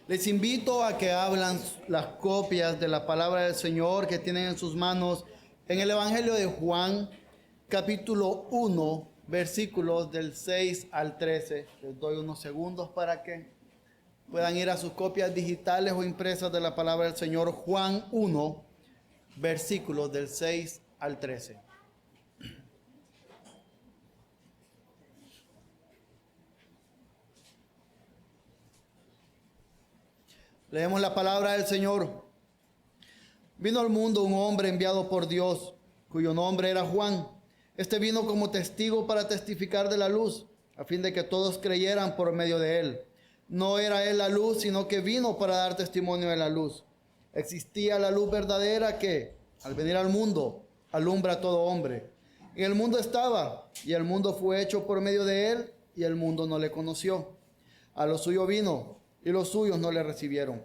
Les invito a que abran las copias de la palabra del Señor que tienen en sus manos en el Evangelio de Juan, capítulo 1, versículos del 6 al 13. Les doy unos segundos para que puedan ir a sus copias digitales o impresas de la palabra del Señor. Juan 1, versículos del 6 al 13. Leemos la palabra del Señor. Vino al mundo un hombre enviado por Dios, cuyo nombre era Juan. Este vino como testigo para testificar de la luz, a fin de que todos creyeran por medio de él. No era él la luz, sino que vino para dar testimonio de la luz. Existía la luz verdadera que, al venir al mundo, alumbra a todo hombre. En el mundo estaba, y el mundo fue hecho por medio de él, y el mundo no le conoció. A lo suyo vino, y los suyos no le recibieron.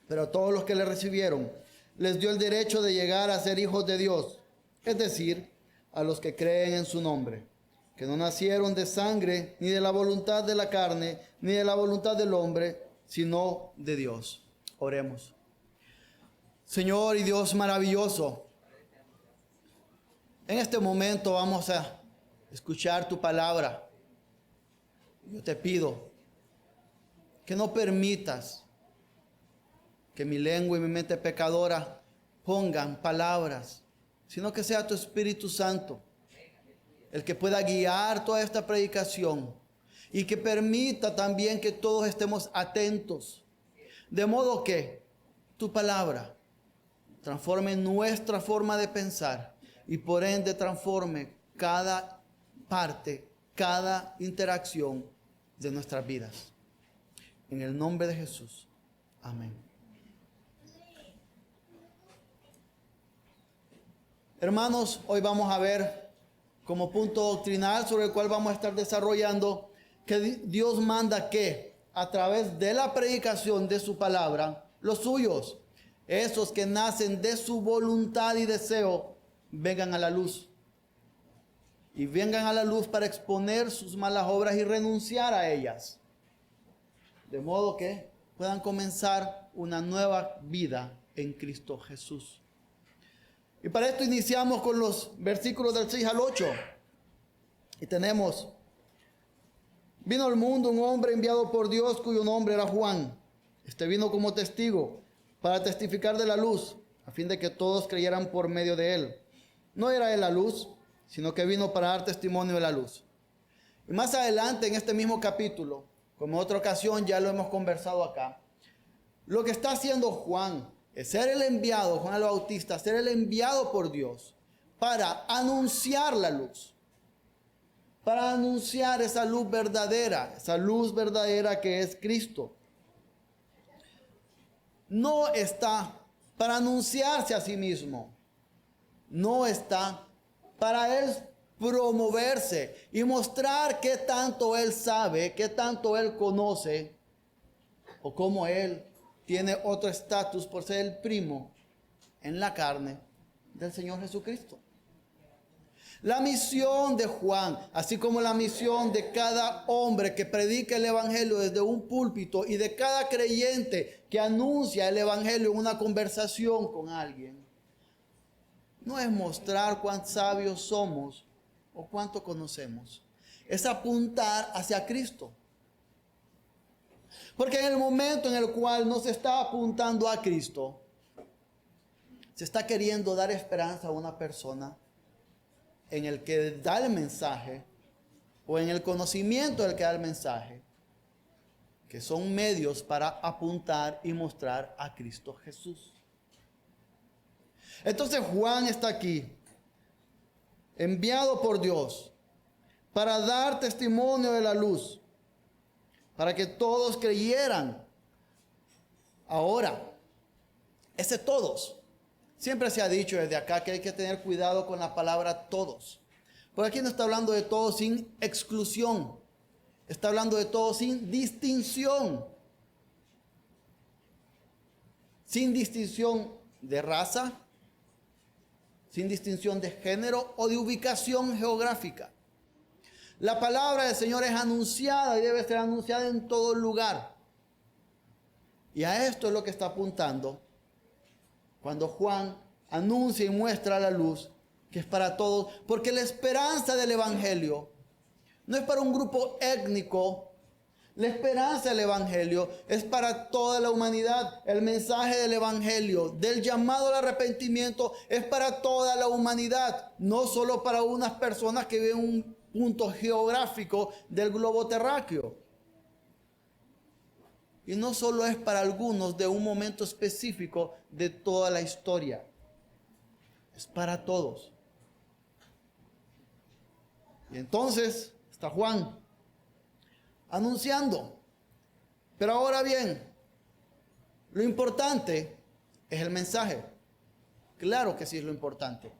Pero a todos los que le recibieron, les dio el derecho de llegar a ser hijos de Dios, es decir, a los que creen en su nombre, que no nacieron de sangre, ni de la voluntad de la carne, ni de la voluntad del hombre, sino de Dios. Oremos. Señor y Dios maravilloso, en este momento vamos a escuchar tu palabra. Yo te pido que no permitas que mi lengua y mi mente pecadora pongan palabras, sino que sea tu Espíritu Santo el que pueda guiar toda esta predicación y que permita también que todos estemos atentos, de modo que tu palabra transforme nuestra forma de pensar y por ende transforme cada parte, cada interacción de nuestras vidas. En el nombre de Jesús. Amén. Hermanos, hoy vamos a ver como punto doctrinal sobre el cual vamos a estar desarrollando que Dios manda que a través de la predicación de su palabra, los suyos, esos que nacen de su voluntad y deseo, vengan a la luz. Y vengan a la luz para exponer sus malas obras y renunciar a ellas. De modo que puedan comenzar una nueva vida en Cristo Jesús. Y para esto iniciamos con los versículos del 6 al 8. Y tenemos: vino al mundo un hombre enviado por Dios cuyo nombre era Juan. Este vino como testigo para testificar de la luz, a fin de que todos creyeran por medio de él. No era él la luz, sino que vino para dar testimonio de la luz. Y más adelante en este mismo capítulo, como en otra ocasión ya lo hemos conversado acá, lo que está haciendo Juan es ser el enviado, Juan el Bautista, ser el enviado por Dios para anunciar la luz, para anunciar esa luz verdadera que es Cristo. No está para anunciarse a sí mismo, no está para él promoverse y mostrar qué tanto él sabe, qué tanto él conoce, o cómo él tiene otro estatus por ser el primo en la carne del Señor Jesucristo. La misión de Juan, así como la misión de cada hombre que predica el evangelio desde un púlpito y de cada creyente que anuncia el evangelio en una conversación con alguien, no es mostrar cuán sabios somos o cuánto conocemos, es apuntar hacia Cristo. Porque en el momento en el cual no se está apuntando a Cristo, se está queriendo dar esperanza a una persona en el que da el mensaje o en el conocimiento del que da el mensaje, que son medios para apuntar y mostrar a Cristo Jesús. Entonces Juan está aquí, enviado por Dios para dar testimonio de la luz, para que todos creyeran. Ahora, ese todos, siempre se ha dicho desde acá que hay que tener cuidado con la palabra todos. Por aquí no está hablando de todos sin exclusión, está hablando de todos sin distinción. Sin distinción de raza, sin distinción de género o de ubicación geográfica. La palabra del Señor es anunciada y debe ser anunciada en todo lugar. Y a esto es lo que está apuntando cuando Juan anuncia y muestra la luz, que es para todos, porque la esperanza del Evangelio no es para un grupo étnico. La esperanza del Evangelio es para toda la humanidad. El mensaje del Evangelio, del llamado al arrepentimiento, es para toda la humanidad, no solo para unas personas que viven en un punto geográfico del globo terráqueo. Y no solo es para algunos de un momento específico de toda la historia. Es para todos. Y entonces está Juan anunciando. Pero ahora bien, lo importante es el mensaje. Claro que sí es lo importante.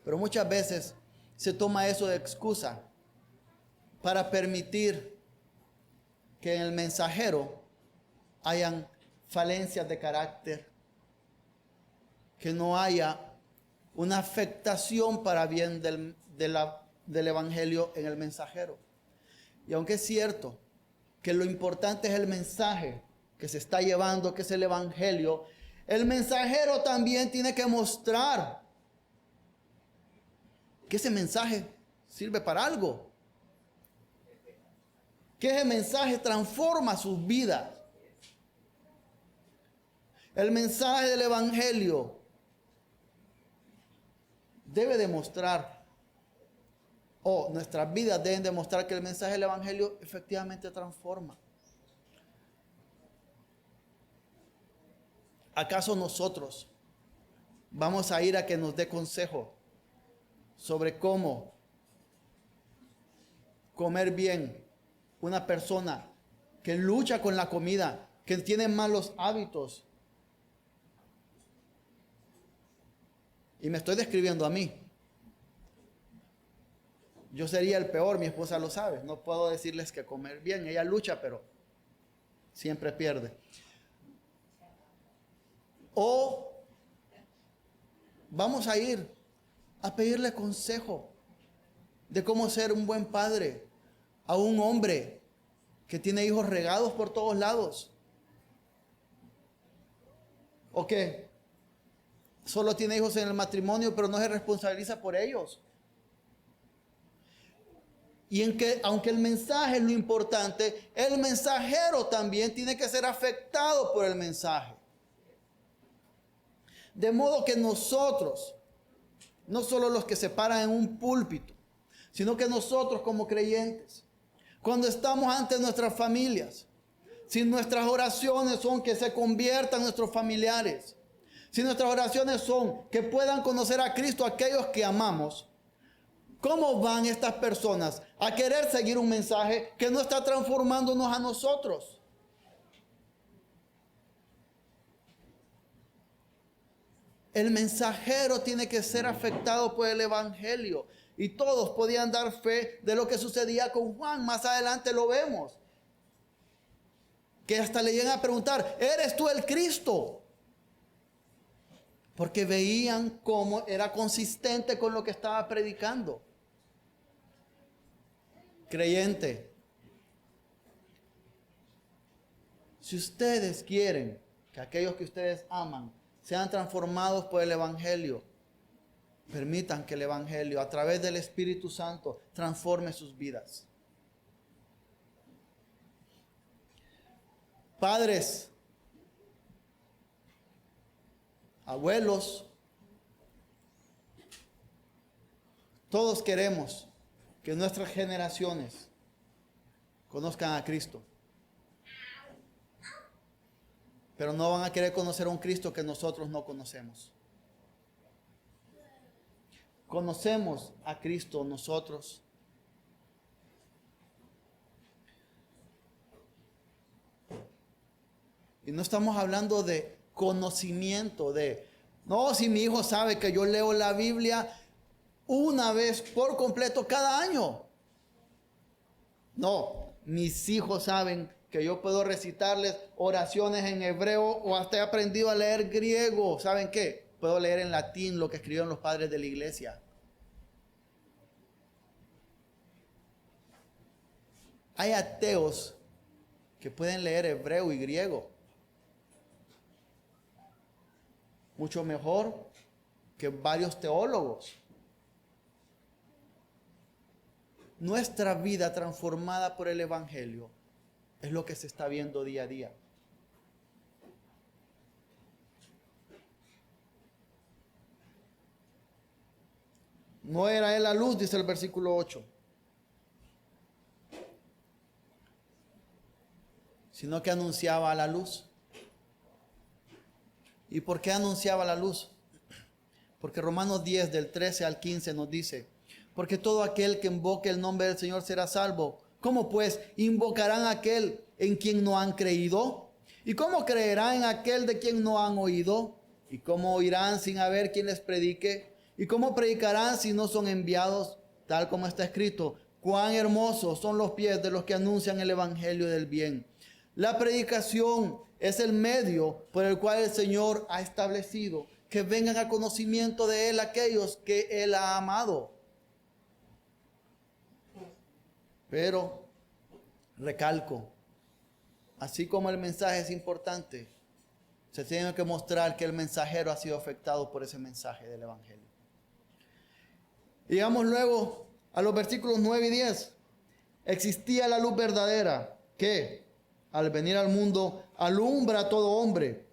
Pero muchas veces se toma eso de excusa para permitir que en el mensajero hayan falencias de carácter, que no haya una afectación para bien del Evangelio en el mensajero. Y aunque es cierto que lo importante es el mensaje que se está llevando, que es el Evangelio, el mensajero también tiene que mostrar que ese mensaje sirve para algo, que ese mensaje transforma sus vidas. El mensaje del Evangelio debe demostrar, o nuestras vidas deben demostrar que el mensaje del Evangelio efectivamente transforma. ¿Acaso nosotros vamos a ir a que nos dé consejo sobre cómo comer bien una persona que lucha con la comida, que tiene malos hábitos? Y me estoy describiendo a mí. Yo sería el peor, mi esposa lo sabe. No puedo decirles que comer bien. Ella lucha, pero siempre pierde. O vamos a ir a pedirle consejo de cómo ser un buen padre a un hombre que tiene hijos regados por todos lados. O que solo tiene hijos en el matrimonio, pero no se responsabiliza por ellos. Y en que, aunque el mensaje es lo importante, el mensajero también tiene que ser afectado por el mensaje. De modo que nosotros, no solo los que se paran en un púlpito, sino que nosotros como creyentes, cuando estamos ante nuestras familias, si nuestras oraciones son que se conviertan nuestros familiares, si nuestras oraciones son que puedan conocer a Cristo aquellos que amamos, ¿cómo van estas personas a querer seguir un mensaje que no está transformándonos a nosotros? El mensajero tiene que ser afectado por el Evangelio. Y todos podían dar fe de lo que sucedía con Juan. Más adelante lo vemos. Que hasta le llegan a preguntar, ¿eres tú el Cristo? Porque veían cómo era consistente con lo que estaba predicando. Creyente, si ustedes quieren que aquellos que ustedes aman sean transformados por el Evangelio, permitan que el Evangelio, a través del Espíritu Santo, transforme sus vidas. Padres, abuelos, todos queremos que nuestras generaciones conozcan a Cristo. Pero no van a querer conocer a un Cristo que nosotros no conocemos. Conocemos a Cristo nosotros. Y no estamos hablando de conocimiento, no, si mi hijo sabe que yo leo la Biblia una vez por completo cada año. No, mis hijos saben que yo puedo recitarles oraciones en hebreo o hasta he aprendido a leer griego. ¿Saben qué? Puedo leer en latín lo que escribieron los padres de la iglesia. Hay ateos que pueden leer hebreo y griego. Mucho mejor que varios teólogos. Nuestra vida transformada por el Evangelio es lo que se está viendo día a día. No era él la luz, dice el versículo 8, sino que anunciaba la luz. ¿Y por qué anunciaba la luz? Porque Romanos 10, del 13 al 15 nos dice: porque todo aquel que invoque el nombre del Señor será salvo. ¿Cómo pues invocarán a aquel en quien no han creído? ¿Y cómo creerán en aquel de quien no han oído? ¿Y cómo oirán sin haber quien les predique? ¿Y cómo predicarán si no son enviados? Tal como está escrito: cuán hermosos son los pies de los que anuncian el evangelio del bien. La predicación es el medio por el cual el Señor ha establecido que vengan a conocimiento de Él aquellos que Él ha amado. Pero, recalco, así como el mensaje es importante, se tiene que mostrar que el mensajero ha sido afectado por ese mensaje del evangelio. Llegamos luego a los versículos 9 y 10. Existía la luz verdadera que, al venir al mundo, alumbra a todo hombre.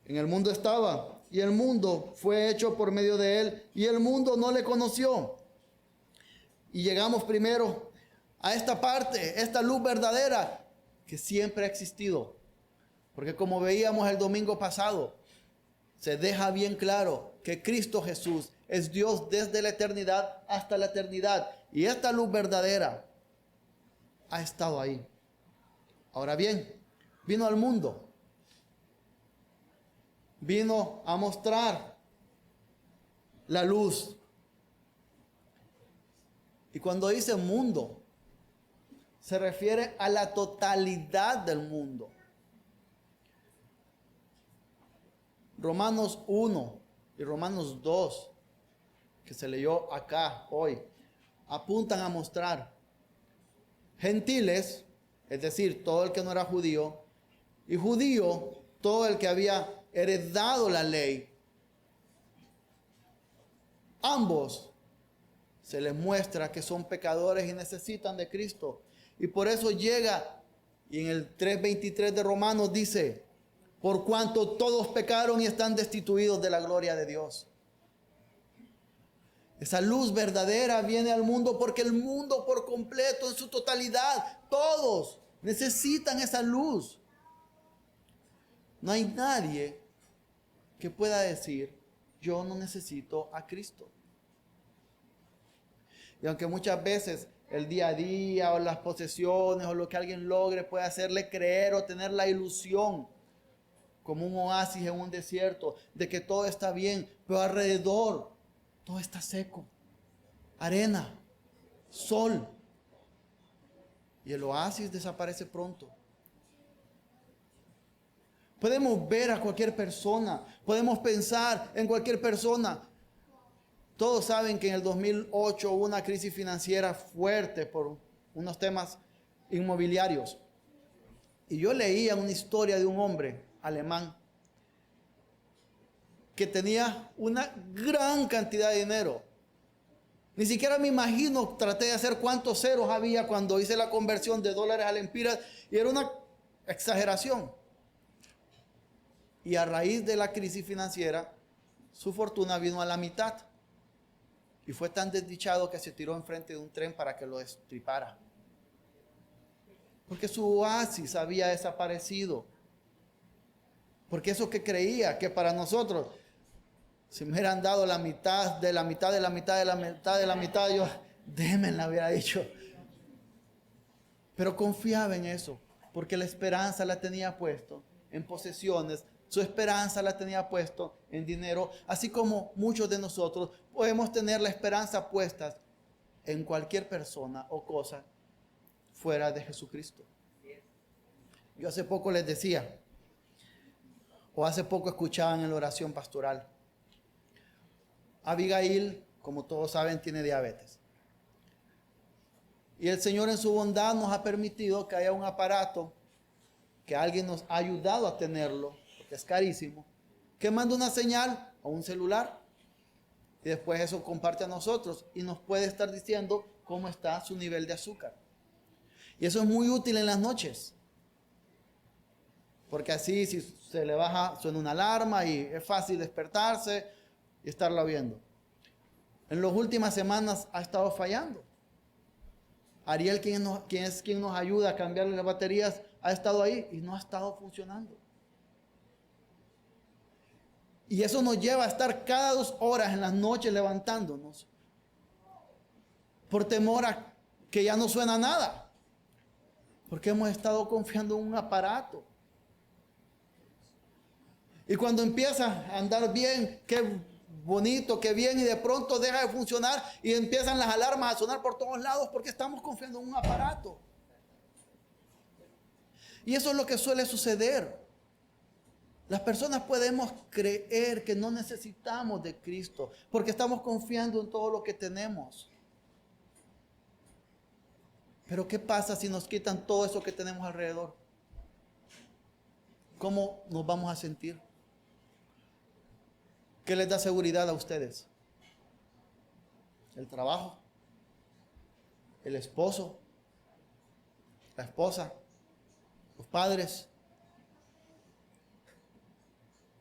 En el mundo estaba, y el mundo fue hecho por medio de él, y el mundo no le conoció. Y llegamos primero a esta parte, esta luz verdadera que siempre ha existido. Porque como veíamos el domingo pasado, se deja bien claro que Cristo Jesús es Dios desde la eternidad hasta la eternidad. Y esta luz verdadera ha estado ahí. Ahora bien, vino al mundo. Vino a mostrar la luz. Y cuando dice mundo, se refiere a la totalidad del mundo. Romanos 1 y Romanos 2, que se leyó acá hoy, apuntan a mostrar gentiles, es decir, todo el que no era judío, y judío, todo el que había heredado la ley. Ambos se les muestra que son pecadores y necesitan de Cristo. Y por eso llega, y en el 3:23 de Romanos dice: por cuanto todos pecaron y están destituidos de la gloria de Dios. Esa luz verdadera viene al mundo porque el mundo por completo, en su totalidad, todos necesitan esa luz. No hay nadie que pueda decir: yo no necesito a Cristo. Y aunque muchas veces el día a día o las posesiones o lo que alguien logre puede hacerle creer o tener la ilusión, como un oasis en un desierto, de que todo está bien, pero alrededor todo está seco, arena, sol, y el oasis desaparece pronto. Podemos ver a cualquier persona, podemos pensar en cualquier persona. Todos saben que en el 2008 hubo una crisis financiera fuerte por unos temas inmobiliarios. Y yo leía una historia de un hombre alemán que tenía una gran cantidad de dinero. Ni siquiera me imagino, traté de hacer cuántos ceros había cuando hice la conversión de dólares a lempiras, y era una exageración. Y a raíz de la crisis financiera, su fortuna vino a la mitad. Y fue tan desdichado que se tiró enfrente de un tren para que lo destripara. Porque su oasis había desaparecido. Porque eso que creía que para nosotros, si me hubieran dado la mitad de la mitad de la mitad de la mitad de la mitad, yo, déjenme, la hubiera dicho. Pero confiaba en eso, porque la esperanza la tenía puesto en posesiones. Su esperanza la tenía puesto en dinero, así como muchos de nosotros podemos tener la esperanza puesta en cualquier persona o cosa fuera de Jesucristo. Yo hace poco les decía, o hace poco escuchaban en la oración pastoral, Abigail, como todos saben, tiene diabetes. Y el Señor en su bondad nos ha permitido que haya un aparato que alguien nos ha ayudado a tenerlo, porque es carísimo, que manda una señal a un celular y después eso comparte a nosotros y nos puede estar diciendo cómo está su nivel de azúcar. Y eso es muy útil en las noches, porque así si se le baja, suena una alarma y es fácil despertarse y estarla viendo. En las últimas semanas ha estado fallando. Ariel, quien nos ayuda a cambiarle las baterías, ha estado ahí y no ha estado funcionando. Y eso nos lleva a estar cada 2 horas en las noches levantándonos por temor a que ya no suena nada. Porque hemos estado confiando en un aparato. Y cuando empieza a andar bien, qué bonito, qué bien, y de pronto deja de funcionar y empiezan las alarmas a sonar por todos lados porque estamos confiando en un aparato. Y eso es lo que suele suceder. Las personas podemos creer que no necesitamos de Cristo porque estamos confiando en todo lo que tenemos. Pero ¿qué pasa si nos quitan todo eso que tenemos alrededor? ¿Cómo nos vamos a sentir? ¿Qué les da seguridad a ustedes? ¿El trabajo? ¿El esposo? ¿La esposa? ¿Los padres?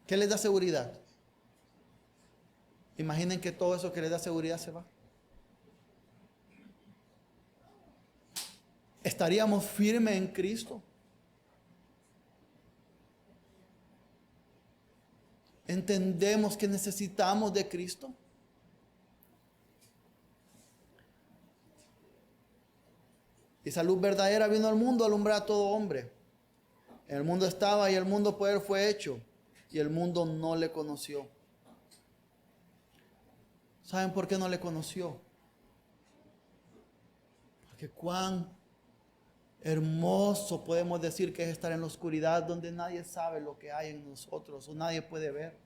¿Qué les da seguridad? Imaginen que todo eso que les da seguridad se va. ¿Estaríamos firmes en Cristo? ¿Entendemos que necesitamos de Cristo? Esa luz verdadera vino al mundo a alumbrar a todo hombre. En el mundo estaba y el mundo por él fue hecho, y el mundo no le conoció. ¿Saben por qué no le conoció? Porque cuán hermoso podemos decir que es estar en la oscuridad donde nadie sabe lo que hay en nosotros o nadie puede ver.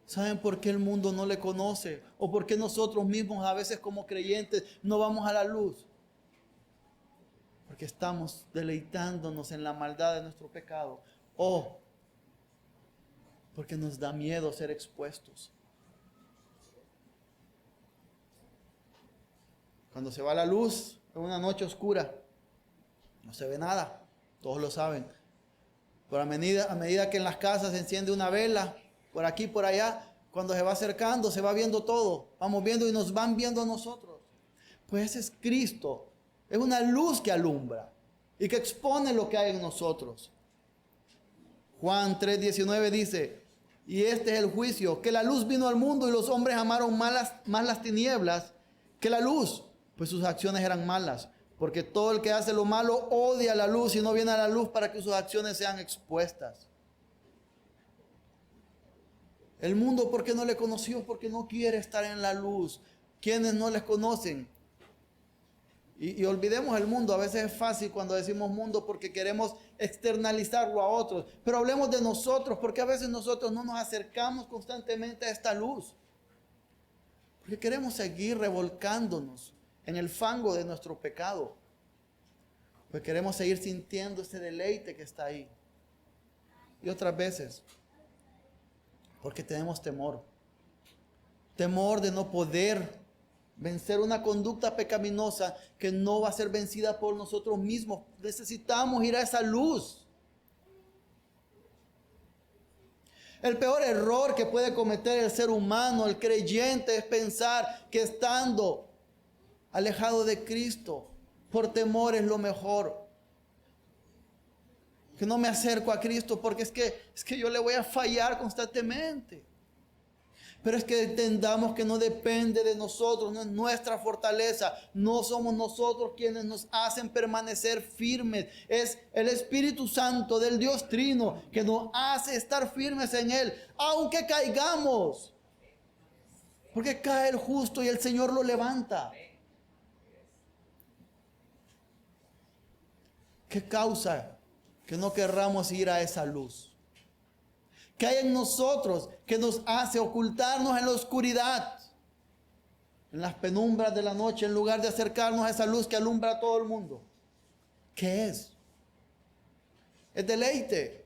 ¿Saben por qué el mundo no le conoce? ¿O por qué nosotros mismos a veces como creyentes no vamos a la luz? Porque estamos deleitándonos en la maldad de nuestro pecado. O porque nos da miedo ser expuestos. Cuando se va la luz en una noche oscura, no se ve nada. Todos lo saben. Pero a medida que en las casas se enciende una vela, por aquí, por allá, cuando se va acercando, se va viendo todo. Vamos viendo y nos van viendo a nosotros. Pues ese es Cristo. Es una luz que alumbra y que expone lo que hay en nosotros. Juan 3:19 dice, y este es el juicio, que la luz vino al mundo y los hombres amaron más las tinieblas que la luz, pues sus acciones eran malas. Porque todo el que hace lo malo odia la luz y no viene a la luz para que sus acciones sean expuestas. El mundo, ¿por qué no le conoció? Porque no quiere estar en la luz. ¿Quiénes no les conocen? Y olvidemos el mundo. A veces es fácil cuando decimos mundo porque queremos externalizarlo a otros. Pero hablemos de nosotros, porque a veces nosotros no nos acercamos constantemente a esta luz. Porque queremos seguir revolcándonos en el fango de nuestro pecado. Pues queremos seguir sintiendo ese deleite que está ahí. Y otras veces, porque tenemos temor. Temor de no poder vencer una conducta pecaminosa que no va a ser vencida por nosotros mismos. Necesitamos ir a esa luz. El peor error que puede cometer el ser humano, el creyente, es pensar que estando alejado de Cristo, por temor es lo mejor. Que no me acerco a Cristo porque es que yo le voy a fallar constantemente. Pero es que entendamos que no depende de nosotros, no es nuestra fortaleza. No somos nosotros quienes nos hacen permanecer firmes. Es el Espíritu Santo del Dios Trino que nos hace estar firmes en Él, aunque caigamos. Porque cae el justo y el Señor lo levanta. ¿Qué causa que no querramos ir a esa luz? ¿Qué hay en nosotros que nos hace ocultarnos en la oscuridad, en las penumbras de la noche, en lugar de acercarnos a esa luz que alumbra a todo el mundo? ¿Qué es? Es deleite.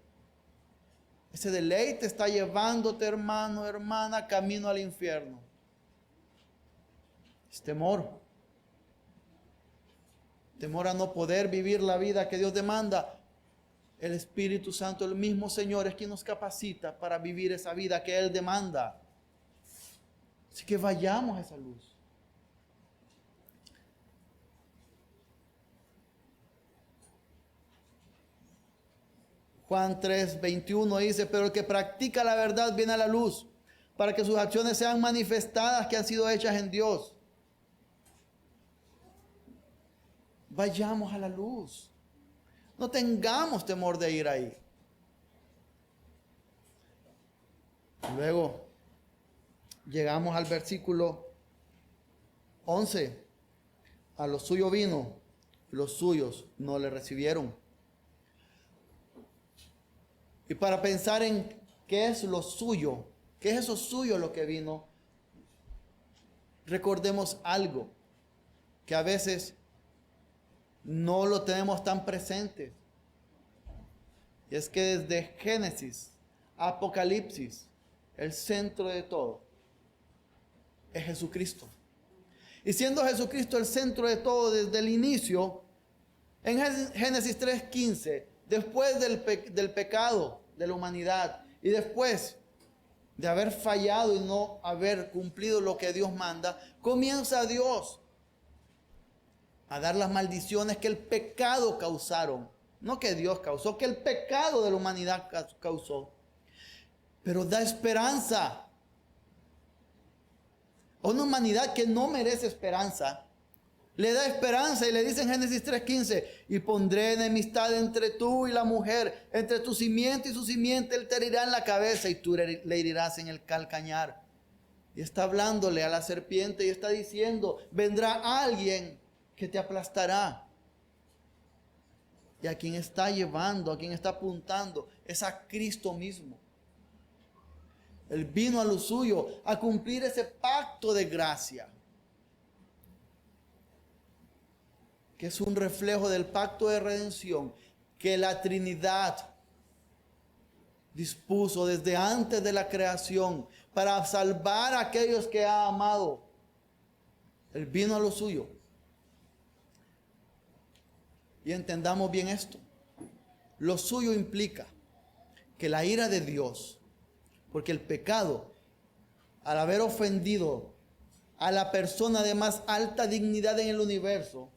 Ese deleite está llevándote, hermano, hermana, camino al infierno. Es temor. Temor a no poder vivir la vida que Dios demanda. El Espíritu Santo, el mismo Señor, es quien nos capacita para vivir esa vida que Él demanda. Así que vayamos a esa luz. Juan 3:21 dice, pero el que practica la verdad viene a la luz, para que sus acciones sean manifestadas que han sido hechas en Dios. Vayamos a la luz. No tengamos temor de ir ahí. Luego llegamos al versículo 11. A lo suyo vino, los suyos no le recibieron. Y para pensar en qué es lo suyo, qué es eso suyo lo que vino, recordemos algo que a veces no lo tenemos tan presente. Y es que desde Génesis a Apocalipsis, el centro de todo es Jesucristo. Y siendo Jesucristo el centro de todo desde el inicio, en Génesis 3:15, después del pecado de la humanidad y después de haber fallado y no haber cumplido lo que Dios manda, comienza Dios a dar las maldiciones que el pecado causaron. No que Dios causó, que el pecado de la humanidad causó. Pero da esperanza a una humanidad que no merece esperanza. Le da esperanza y le dice en Génesis 3:15, y pondré enemistad entre tú y la mujer, entre tu simiente y su simiente, él te herirá en la cabeza y tú le herirás en el calcañar. Y está hablándole a la serpiente y está diciendo, vendrá alguien que te aplastará. Y a quien está llevando, a quien está apuntando, es a Cristo mismo. Él vino a lo suyo, a cumplir ese pacto de gracia, que es un reflejo del pacto de redención que la Trinidad dispuso desde antes de la creación para salvar a aquellos que ha amado. Él vino a lo suyo. Y entendamos bien esto. Lo suyo implica que la ira de Dios, porque el pecado, al haber ofendido a la persona de más alta dignidad en el universo,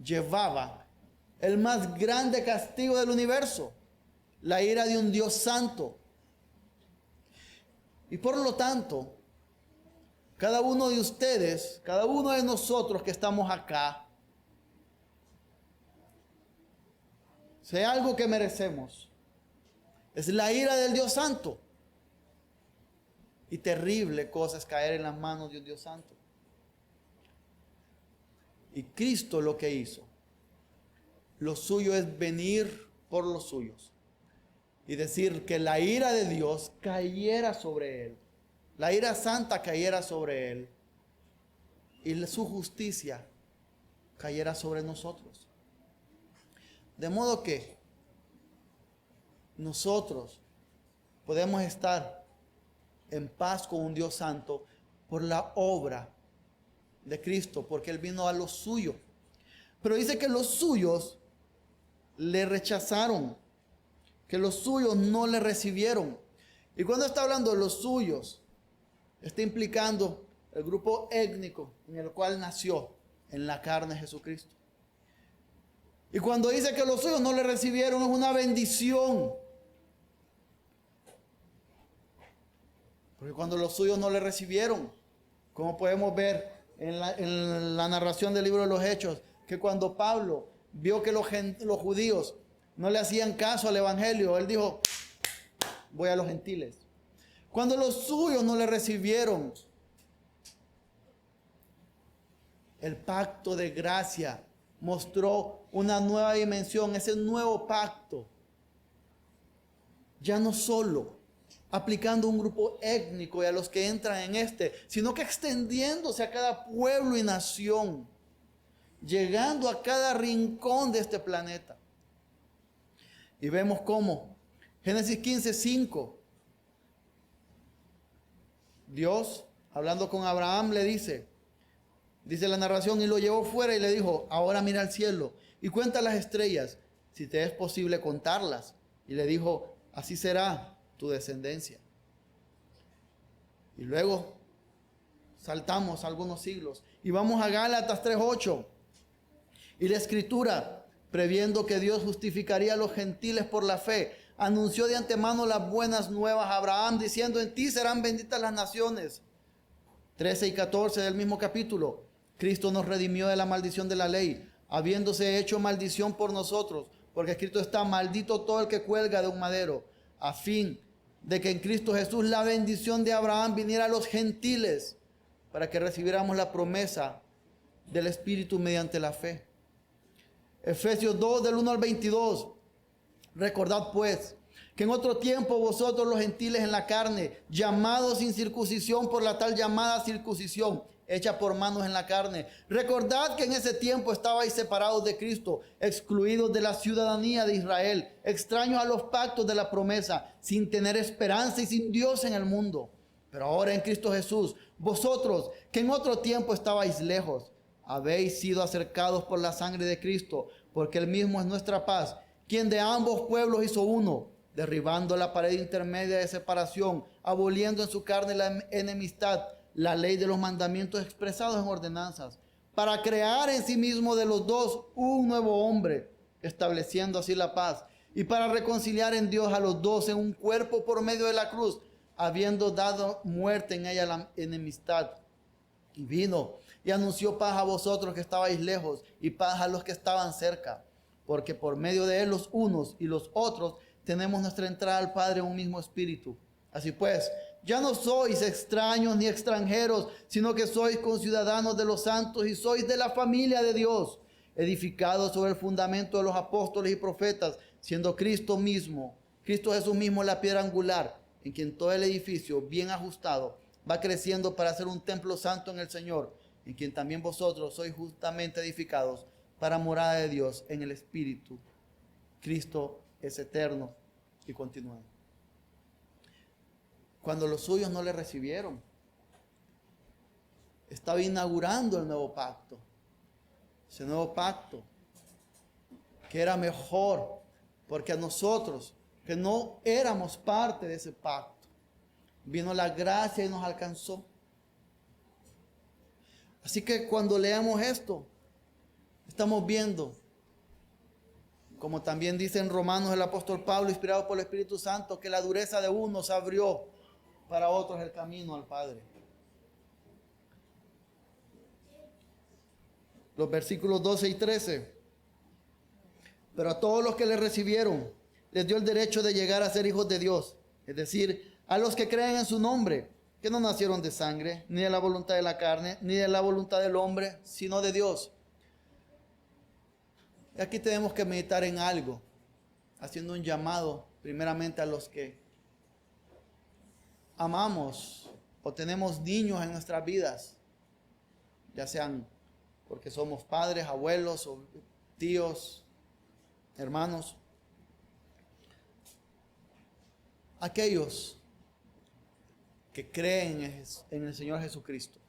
llevaba el más grande castigo del universo, la ira de un Dios santo. Y por lo tanto, cada uno de ustedes, cada uno de nosotros que estamos acá, si hay algo que merecemos, es la ira del Dios santo. Y terrible cosa es caer en las manos de un Dios santo. Y Cristo lo que hizo, lo suyo es venir por los suyos y decir que la ira de Dios cayera sobre él, la ira santa cayera sobre él y su justicia cayera sobre nosotros. De modo que nosotros podemos estar en paz con un Dios santo por la obra de Cristo, porque Él vino a los suyos. Pero dice que los suyos le rechazaron, que los suyos no le recibieron. Y cuando está hablando de los suyos, está implicando el grupo étnico en el cual nació en la carne Jesucristo. Y cuando dice que los suyos no le recibieron, es una bendición. Porque cuando los suyos no le recibieron, como podemos ver en la narración del libro de los Hechos, que cuando Pablo vio que los judíos no le hacían caso al evangelio, él dijo, voy a los gentiles. Cuando los suyos no le recibieron, el pacto de gracia mostró una nueva dimensión, ese nuevo pacto. Ya no solo aplicando un grupo étnico y a los que entran en sino que extendiéndose a cada pueblo y nación. llegando a cada rincón de este planeta. Y vemos cómo, Génesis 15:5, Dios, hablando con Abraham, le dice la narración, y lo llevó fuera y le dijo, ahora mira al cielo y cuenta las estrellas, si te es posible contarlas. Y le dijo, así será tu descendencia. Y luego saltamos algunos siglos y vamos a Gálatas 3:8. Y la escritura, previendo que Dios justificaría a los gentiles por la fe, anunció de antemano las buenas nuevas a Abraham, diciendo, en ti serán benditas las naciones. 13 y 14 del mismo capítulo. Cristo nos redimió de la maldición de la ley, habiéndose hecho maldición por nosotros, porque escrito está, maldito todo el que cuelga de un madero, a fin de que en Cristo Jesús la bendición de Abraham viniera a los gentiles, para que recibiéramos la promesa del Espíritu mediante la fe. Efesios 2 del 1 al 22. Recordad pues que en otro tiempo vosotros los gentiles en la carne, llamados sin circuncisión por la tal llamada circuncisión, hecha por manos en la carne. Recordad que en ese tiempo estabais separados de Cristo, excluidos de la ciudadanía de Israel, extraños a los pactos de la promesa, sin tener esperanza y sin Dios en el mundo. Pero ahora en Cristo Jesús, vosotros que en otro tiempo estabais lejos, habéis sido acercados por la sangre de Cristo, porque Él mismo es nuestra paz, quien de ambos pueblos hizo uno, derribando la pared intermedia de separación, aboliendo en su carne la enemistad, la ley de los mandamientos expresados en ordenanzas, para crear en sí mismo de los dos un nuevo hombre, estableciendo así la paz, y para reconciliar en Dios a los dos en un cuerpo por medio de la cruz, habiendo dado muerte en ella la enemistad. Y vino y anunció paz a vosotros que estabais lejos, y paz a los que estaban cerca, porque por medio de él los unos y los otros tenemos nuestra entrada al Padre en un mismo espíritu. Así pues, ya no sois extraños ni extranjeros, sino que sois conciudadanos de los santos y sois de la familia de Dios, edificados sobre el fundamento de los apóstoles y profetas, siendo Cristo Jesús mismo la piedra angular, en quien todo el edificio bien ajustado va creciendo para ser un templo santo en el Señor, en quien también vosotros sois justamente edificados para morada de Dios en el Espíritu. Cristo es eterno. Y continúa. Cuando los suyos no le recibieron, estaba inaugurando el nuevo pacto. Ese nuevo pacto que era mejor, porque a nosotros, que no éramos parte de ese pacto, vino la gracia y nos alcanzó. Así que cuando leamos esto, estamos viendo, como también dice en Romanos el apóstol Pablo, inspirado por el Espíritu Santo, que la dureza de unos abrió para otros el camino al Padre. Los versículos 12 y 13. Pero a todos los que le recibieron, les dio el derecho de llegar a ser hijos de Dios, es decir, a los que creen en su nombre, que no nacieron de sangre, ni de la voluntad de la carne, ni de la voluntad del hombre, sino de Dios. Y aquí tenemos que meditar en algo, haciendo un llamado primeramente a los que amamos o tenemos niños en nuestras vidas, ya sean porque somos padres, abuelos o tíos, hermanos. Aquellos que creen en el Señor Jesucristo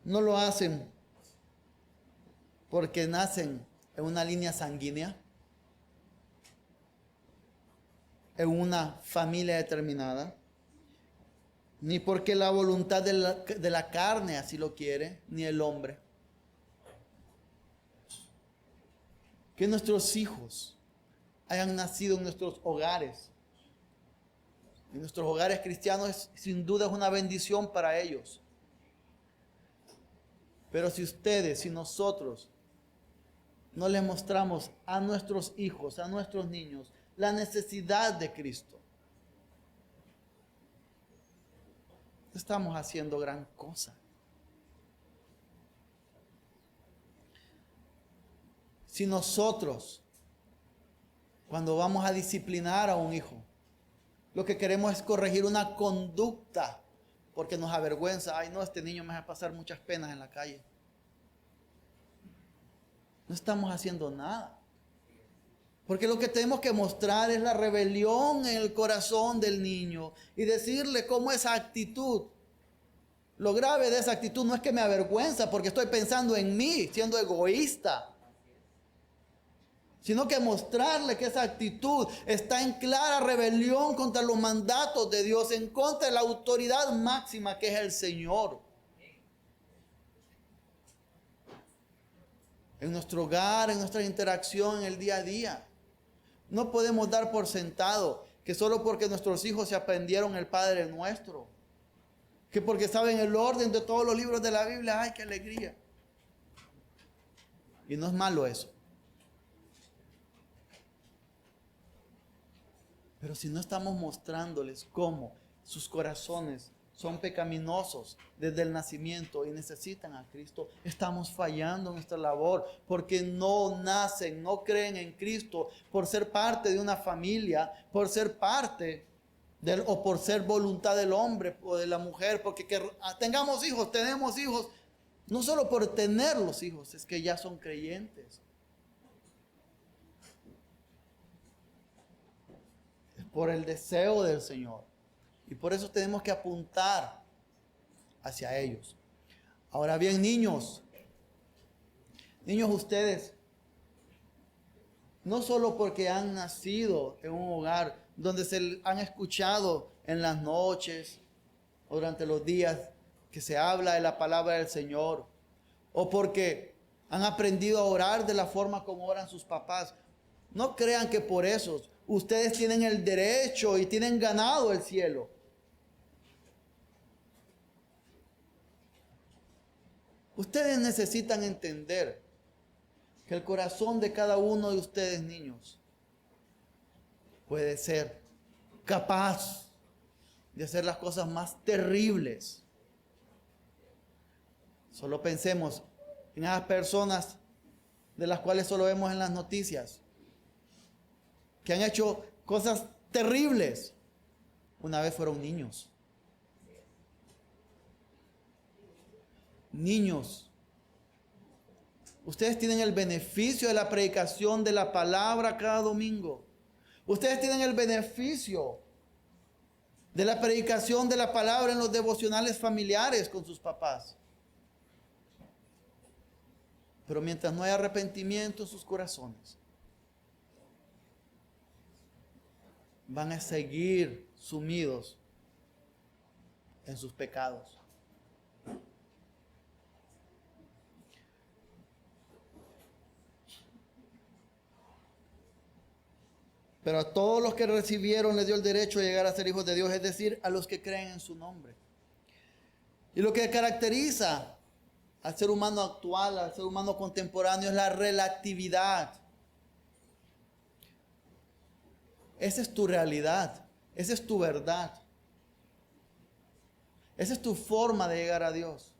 no lo hacen porque nacen en una línea sanguínea, en una familia determinada, ni porque la voluntad de la carne así lo quiere, ni el hombre. Que nuestros hijos hayan nacido en nuestros hogares. En nuestros hogares cristianos sin duda es una bendición para ellos. Pero si ustedes, si nosotros no les mostramos a nuestros hijos, a nuestros niños, la necesidad de Cristo, estamos haciendo gran cosa. Si nosotros, cuando vamos a disciplinar a un hijo, lo que queremos es corregir una conducta, porque nos avergüenza, ay no, este niño me va a pasar muchas penas en la calle. no estamos haciendo nada. Porque lo que tenemos que mostrar es la rebelión en el corazón del niño y decirle cómo esa actitud, lo grave de esa actitud no es que me avergüenza porque estoy pensando en mí, siendo egoísta, sino que mostrarle que esa actitud está en clara rebelión contra los mandatos de Dios, en contra de la autoridad máxima que es el Señor. En nuestro hogar, en nuestra interacción, en el día a día. No podemos dar por sentado que solo porque nuestros hijos se aprendieron el Padre Nuestro, que porque saben el orden de todos los libros de la Biblia, ¡ay, qué alegría! Y no es malo eso. Pero si no estamos mostrándoles cómo sus corazones son pecaminosos desde el nacimiento y necesitan a Cristo, estamos fallando en nuestra labor porque no nacen, no creen en Cristo por ser parte de una familia, por ser parte o por ser voluntad del hombre o de la mujer, porque tengamos hijos, tenemos hijos, no solo por tener los hijos, es que ya son creyentes. Es por el deseo del Señor. Y por eso tenemos que apuntar hacia ellos. Ahora bien, niños ustedes, no solo porque han nacido en un hogar donde se han escuchado en las noches o durante los días que se habla de la palabra del Señor, o porque han aprendido a orar de la forma como oran sus papás, no crean que por eso ustedes tienen el derecho y tienen ganado el cielo. Ustedes necesitan entender que el corazón de cada uno de ustedes, niños, puede ser capaz de hacer las cosas más terribles. Solo pensemos en esas personas de las cuales solo vemos en las noticias, que han hecho cosas terribles. Una vez fueron niños. Niños, ustedes tienen el beneficio de la predicación de la palabra cada domingo. Ustedes tienen el beneficio de la predicación de la palabra en los devocionales familiares con sus papás. Pero mientras no haya arrepentimiento en sus corazones, van a seguir sumidos en sus pecados. Pero a todos los que recibieron les dio el derecho a llegar a ser hijos de Dios, es decir, a los que creen en su nombre. Y lo que caracteriza al ser humano actual, al ser humano contemporáneo, es la relatividad. Esa es tu realidad, esa es tu verdad. Esa es tu forma de llegar a Dios.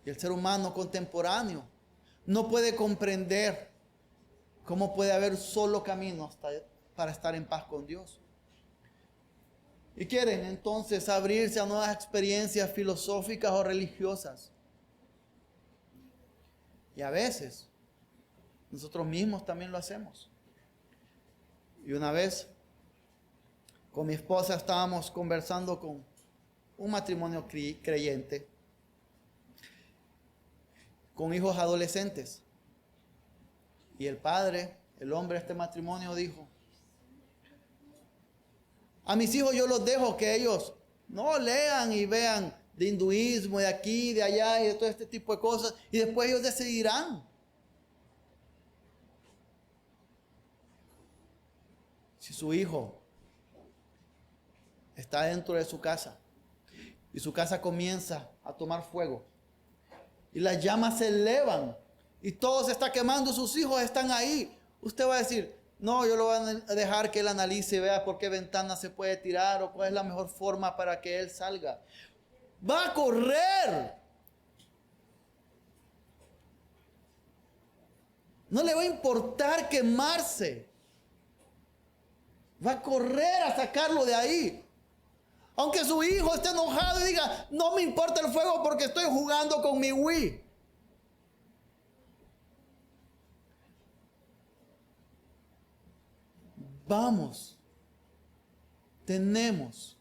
Y el ser humano contemporáneo no puede comprender cómo puede haber solo camino para estar en paz con Dios. Y quieren entonces abrirse a nuevas experiencias filosóficas o religiosas. Y a veces nosotros mismos también lo hacemos. Y una vez con mi esposa estábamos conversando con un matrimonio creyente, con hijos adolescentes. Y el padre, el hombre de este matrimonio dijo: a mis hijos yo los dejo que ellos no lean y vean de hinduismo, de aquí, de allá y de todo este tipo de cosas, y después ellos decidirán. Si su hijo está dentro de su casa y su casa comienza a tomar fuego y las llamas se elevan y todo se está quemando, sus hijos están ahí, usted va a decir: no, yo lo voy a dejar que él analice y vea por qué ventana se puede tirar o cuál es la mejor forma para que él salga. Va a correr. No le va a importar quemarse. Va a correr a sacarlo de ahí. Aunque su hijo esté enojado y diga: no me importa el fuego porque estoy jugando con mi Wii. tenemos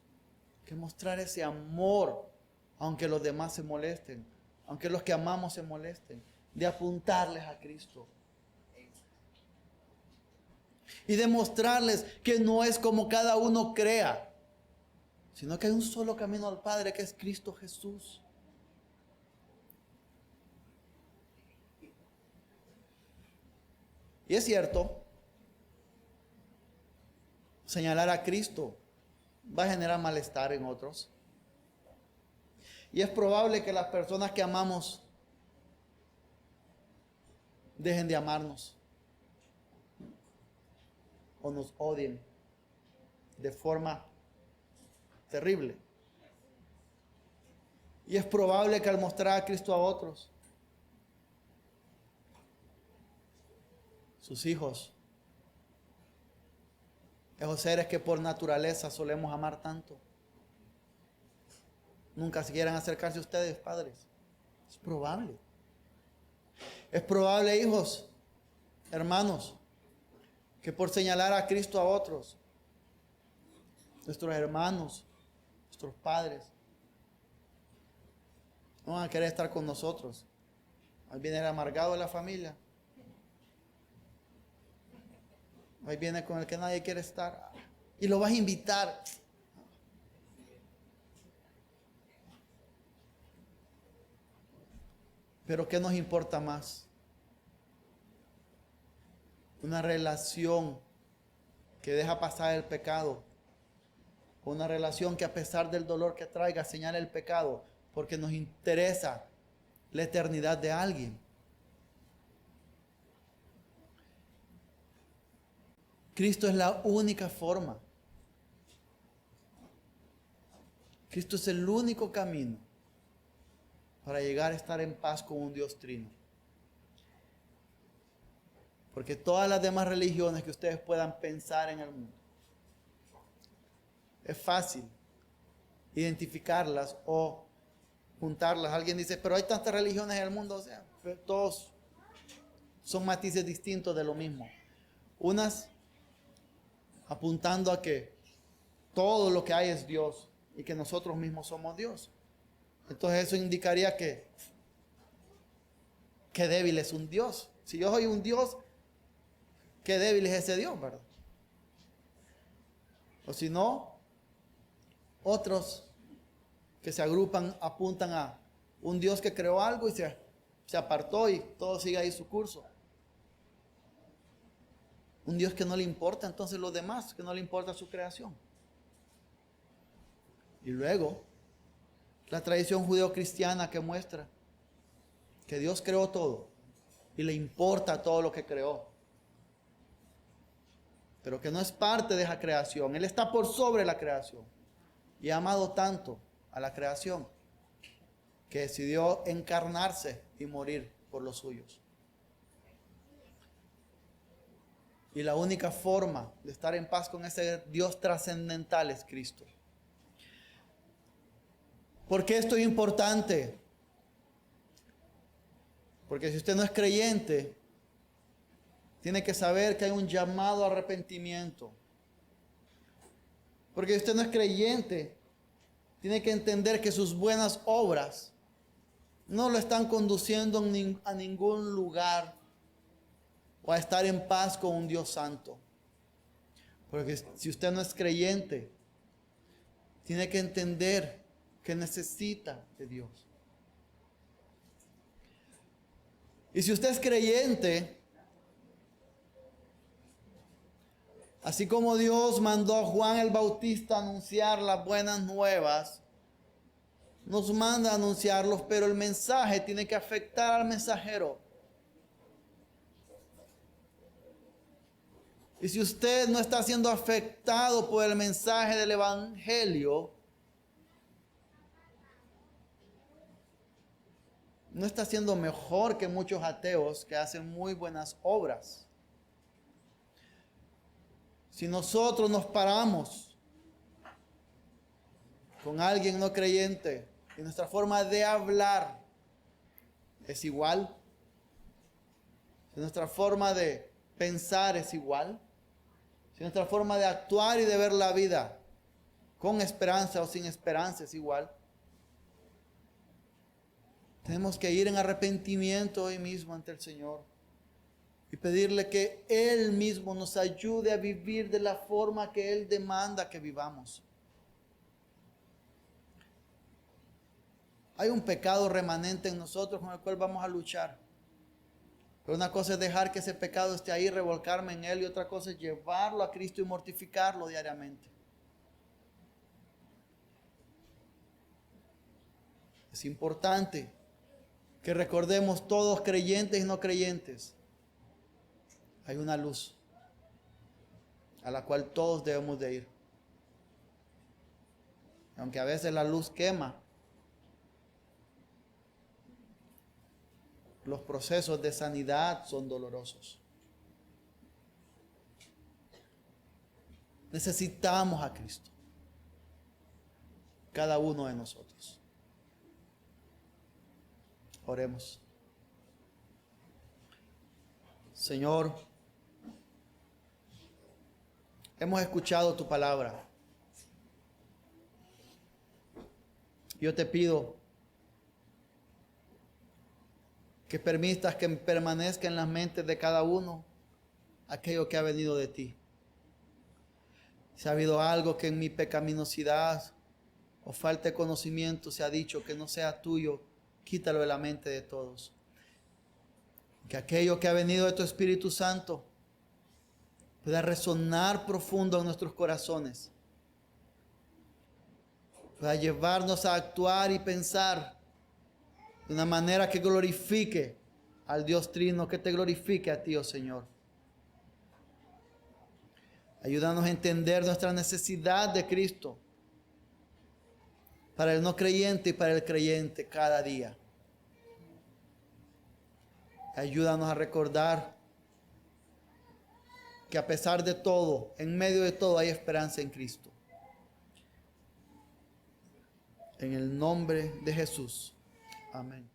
que mostrar ese amor, aunque los demás se molesten, aunque los que amamos se molesten, de apuntarles a Cristo. Y demostrarles que no es como cada uno crea, sino que hay un solo camino al Padre, que es Cristo Jesús. Y es cierto, señalar a Cristo va a generar malestar en otros. Y es probable que las personas que amamos dejen de amarnos o nos odien de forma terrible. Y es probable que al mostrar a Cristo a otros, sus hijos, esos seres que por naturaleza solemos amar tanto, nunca se quieran acercarse a ustedes, padres. Es probable. Es probable, hijos, hermanos, que por señalar a Cristo a otros, nuestros hermanos, nuestros padres, no van a querer estar con nosotros. Ahí viene el amargado de la familia. Ahí viene con el que nadie quiere estar. Y lo vas a invitar. Pero ¿qué nos importa más? Una relación que deja pasar el pecado. Una relación que a pesar del dolor que traiga señala el pecado, porque nos interesa la eternidad de alguien. Cristo es la única forma. Cristo es el único camino para llegar a estar en paz con un Dios trino. Porque todas las demás religiones que ustedes puedan pensar en el mundo, es fácil identificarlas o juntarlas. Alguien dice, pero hay tantas religiones en el mundo, o sea, todos son matices distintos de lo mismo. Unas apuntando a que todo lo que hay es Dios y que nosotros mismos somos Dios. Entonces eso indicaría que qué débil es un Dios. Si yo soy un Dios, qué débil es ese Dios, ¿verdad? O si no, otros que se agrupan apuntan a un Dios que creó algo y se apartó y todo sigue ahí su curso. Un Dios que no le importa entonces los demás, que no le importa su creación. Y luego, la tradición judeocristiana que muestra que Dios creó todo y le importa todo lo que creó, pero que no es parte de esa creación. Él está por sobre la creación y ha amado tanto a la creación que decidió encarnarse y morir por los suyos. Y la única forma de estar en paz con ese Dios trascendental es Cristo. ¿Por qué esto es importante? Porque si usted no es creyente, tiene que saber que hay un llamado a arrepentimiento. Porque si usted no es creyente, tiene que entender que sus buenas obras no lo están conduciendo a ningún lugar o a estar en paz con un Dios santo. Porque si usted no es creyente, tiene que entender que necesita de Dios. Y si usted es creyente, así como Dios mandó a Juan el Bautista a anunciar las buenas nuevas, nos manda a anunciarlos, pero el mensaje tiene que afectar al mensajero. Y si usted no está siendo afectado por el mensaje del Evangelio, no está siendo mejor que muchos ateos que hacen muy buenas obras. Si nosotros nos paramos con alguien no creyente y nuestra forma de hablar es igual, si nuestra forma de pensar es igual, Si nuestra forma de actuar y de ver la vida, con esperanza o sin esperanza, es igual. Tenemos que ir en arrepentimiento hoy mismo ante el Señor y pedirle que Él mismo nos ayude a vivir de la forma que Él demanda que vivamos. Hay un pecado remanente en nosotros con el cual vamos a luchar. Pero una cosa es dejar que ese pecado esté ahí, revolcarme en él, y otra cosa es llevarlo a Cristo y mortificarlo diariamente. Es importante que recordemos, todos, creyentes y no creyentes, hay una luz a la cual todos debemos de ir. Aunque a veces la luz quema, los procesos de sanidad son dolorosos. Necesitamos a Cristo, cada uno de nosotros. Oremos. Señor, hemos escuchado tu palabra. Yo te pido que permitas que permanezca en las mentes de cada uno aquello que ha venido de ti. Si ha habido algo que en mi pecaminosidad o falta de conocimiento se ha dicho que no sea tuyo, quítalo de la mente de todos. Que aquello que ha venido de tu Espíritu Santo pueda resonar profundo en nuestros corazones, pueda llevarnos a actuar y pensar de una manera que glorifique al Dios Trino, que te glorifique a ti, oh Señor. Ayúdanos a entender nuestra necesidad de Cristo para el no creyente y para el creyente cada día. Ayúdanos a recordar que a pesar de todo, en medio de todo, hay esperanza en Cristo. En el nombre de Jesús. Amén.